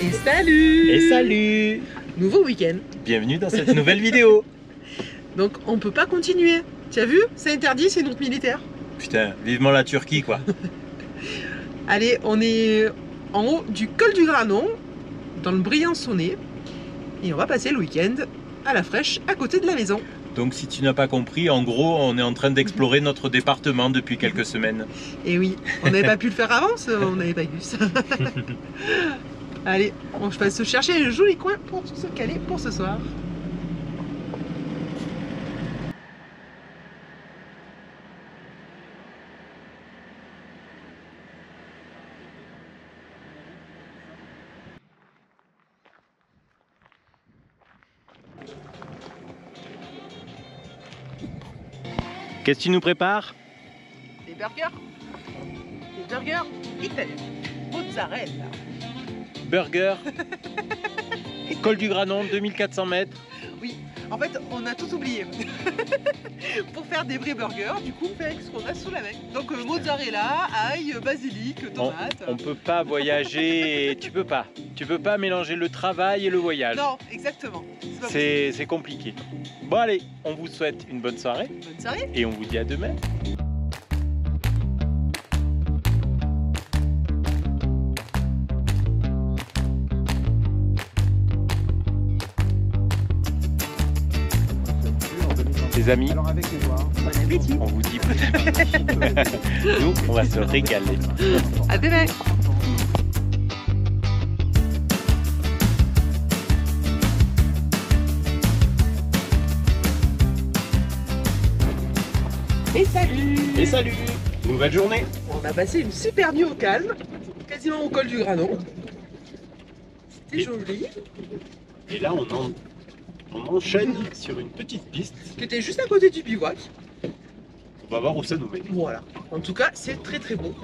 Et salut! Et salut! Nouveau week-end. Bienvenue dans cette nouvelle vidéo. Donc on peut pas continuer. Tu as vu? C'est interdit, c'est une route militaire. Putain, vivement la Turquie quoi. Allez, on est en haut du col du Granon, dans le Briançonnais. Et on va passer le week-end à la fraîche, à côté de la maison. Donc si tu n'as pas compris, en gros, on est en train d'explorer notre département depuis quelques semaines. Et oui, on n'avait pas pu le faire avant, on n'avait pas eu ça. Allez, on va se chercher un joli coin pour se caler pour ce soir. Qu'est-ce que tu nous prépares? Des burgers. Des burgers italiens. Mozzarella. Burger. Col du Granon, 2400 mètres. Oui, en fait, on a tout oublié. Pour faire des vrais burgers, du coup, on fait avec ce qu'on a sous la main. Donc, mozzarella, ail, basilic, tomate. On peut pas voyager, tu peux pas mélanger le travail et le voyage. Non, exactement. C'est compliqué. Bon allez, on vous souhaite une bonne soirée. Bonne soirée. Et on vous dit à demain. Les amis, Bon appétit. on vous dit bon appétit. Nous, on va se régaler. À demain. Et salut! Et salut! Nouvelle journée! On a passé une super nuit au calme, quasiment au col du Granon. C'était joli. Et là, on enchaîne sur une petite piste. Qui était juste à côté du bivouac. On va voir où ça nous mène. Voilà. En tout cas, c'est très très beau.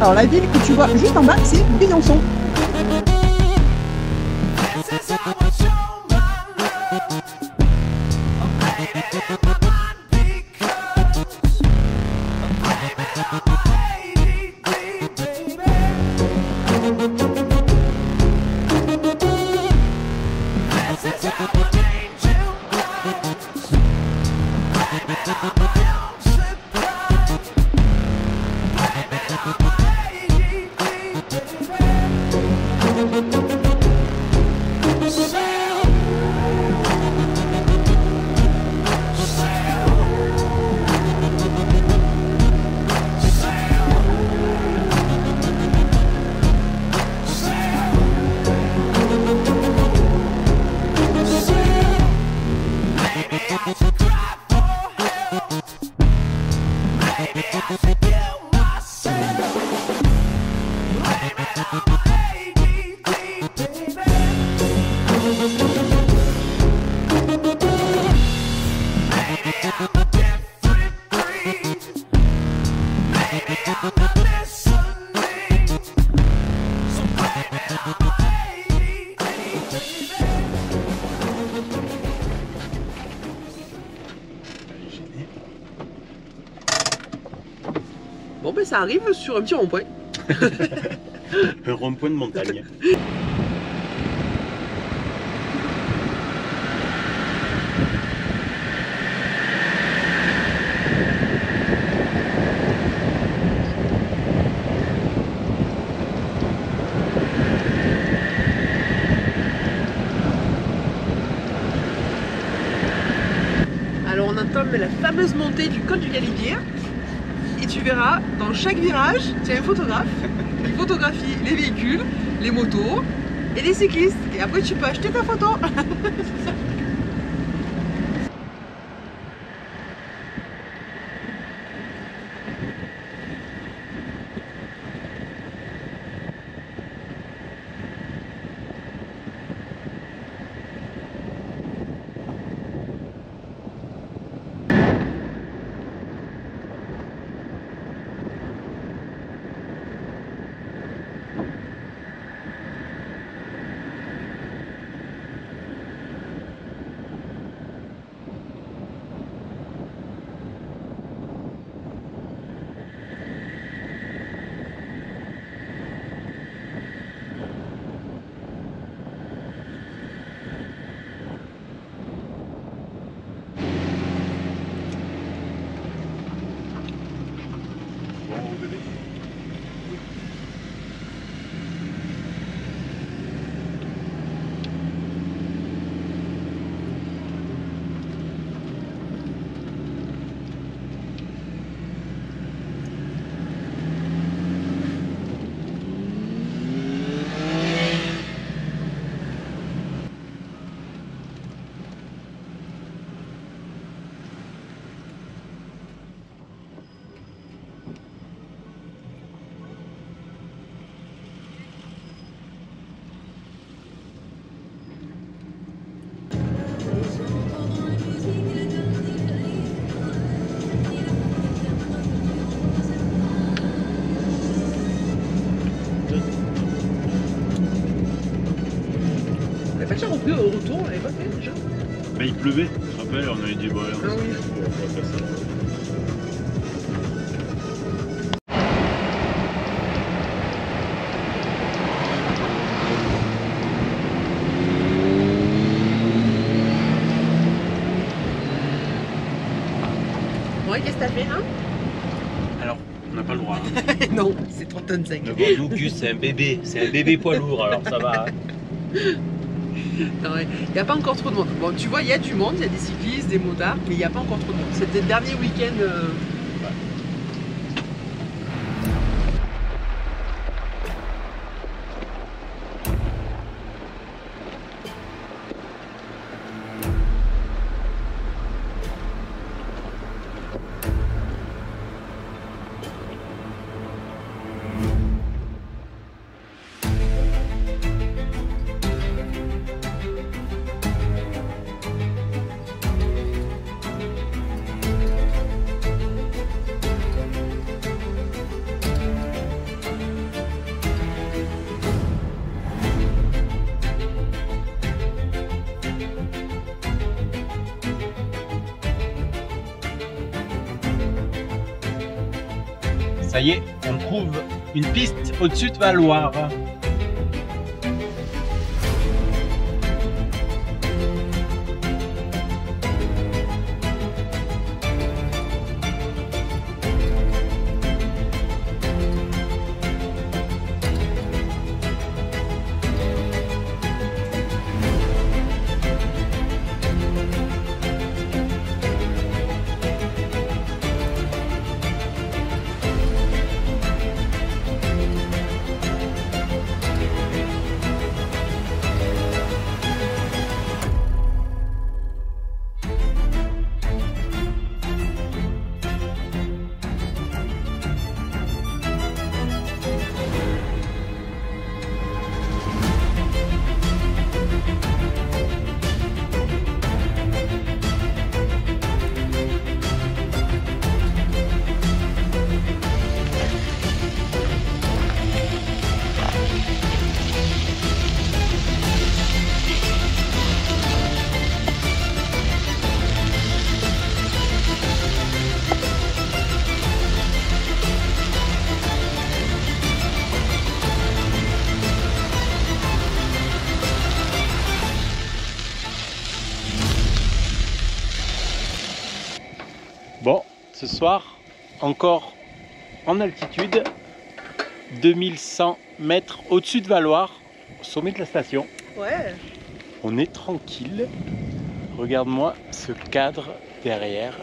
Alors la ville que tu vois juste en bas, c'est Briançon. Bon ben ça arrive sur un petit rond-point. Un rond-point de montagne. Alors on entame la fameuse montée du col du Galibier. Et tu verras, dans chaque virage, tu as un photographe qui photographie les véhicules, les motos et les cyclistes. Et après, tu peux acheter ta photo. que au retour, on l'avait pas fait déjà. Bah, il pleuvait, tu te rappelles, on avait dit bon, allez, Ah oui. on va faire ça. Ouais, qu'est-ce que t'as fait, hein? Alors, on n'a pas le droit. Hein. Non, c'est 3 tonnes 5. Mais bon, nous, Gus, c'est un bébé poids lourd, alors ça va. Hein. Il n'y a pas encore trop de monde. Bon, tu vois, il y a du monde, il y a des cyclistes, des motards, mais il n'y a pas encore trop de monde. C'était le dernier week-end. Ça y est, on trouve une piste au-dessus de Valloire. Bon, ce soir, encore en altitude, 2100 mètres au-dessus de Valloire, au sommet de la station. Ouais. On est tranquille. Regarde-moi ce cadre derrière.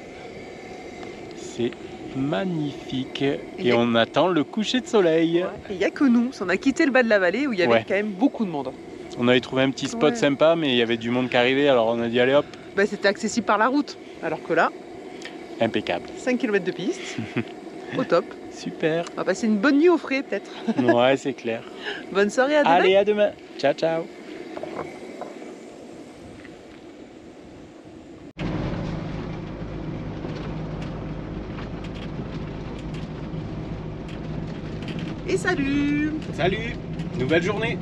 C'est magnifique. Et on attend le coucher de soleil. Il n'y a que nous. On a quitté le bas de la vallée où il y avait Ouais. quand même beaucoup de monde. On avait trouvé un petit spot Ouais. sympa, mais il y avait du monde qui arrivait, alors on a dit allez hop, Bah, c'était accessible par la route. Alors que là, impeccable. 5 km de piste. Au top. Super. On va passer une bonne nuit au frais peut-être. Ouais, c'est clair. Bonne soirée, à demain. Allez, à demain. Ciao, ciao. Et salut. Salut. Nouvelle journée.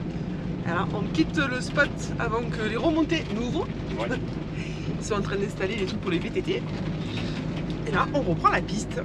Alors on quitte le spot avant que les remontées n'ouvrent. Ouais. Ils sont en train d'installer les trucs pour les VTT. Et là on reprend la piste.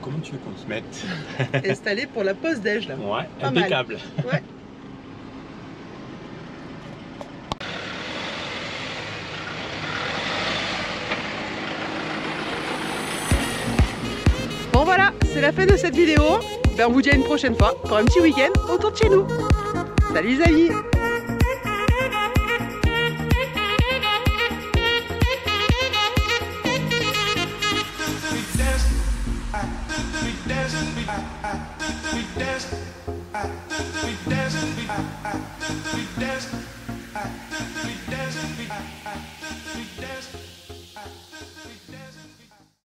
Comment tu veux qu'on se mette? Installé pour la pause déj là. Ouais, Pas mal. impeccable. Ouais. Bon voilà, c'est la fin de cette vidéo. Ben, on vous dit à une prochaine fois pour un petit week-end autour de chez nous. Salut les amis! We dance.